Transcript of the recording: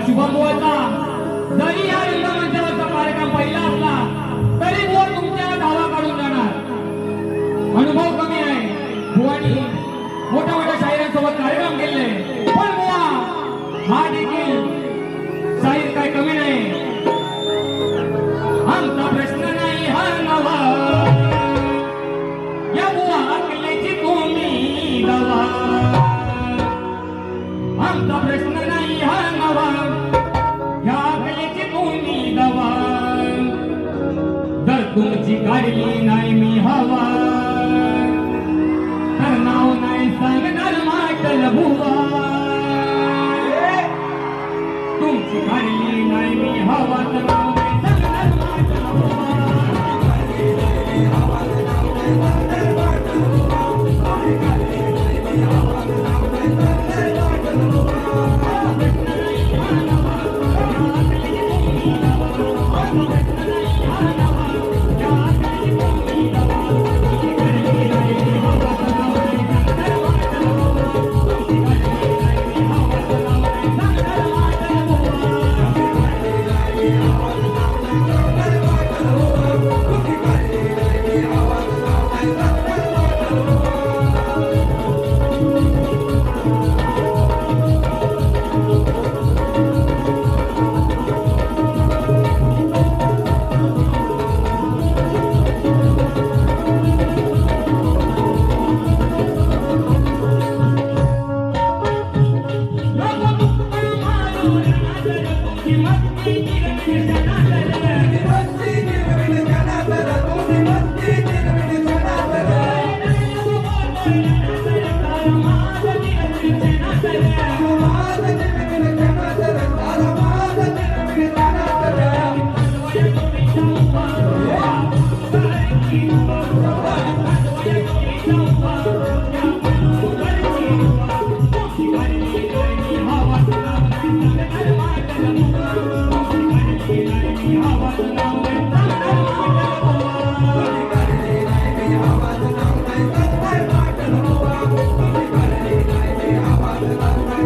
शुभम बुवाचा जरी या रंगमंचावरचा कार्यक्रम पहिला असला तरी बुवा तुमच्या धावा काढून जाणार. अनुभव कमी आहे बुवानी मोठ्या मोठ्या शाहिरांसोबत कार्यक्रम केले, पण बुवा हा देखील शाहीर काय कमी नाही. आमचा प्रश्न नाही हा नवा या बुवा केल्याची तुम्ही दवा. आमचा प्रश्न नाही हा नवा या केल्याची तुम्ही दवा. जर तुमची काढली नाही मी हवा तर नाव नाही सांगणार माटल बुवा. तुमची काढली नाही मी हवा तर नाव नाही सांगणार माटल बुवा. आवाज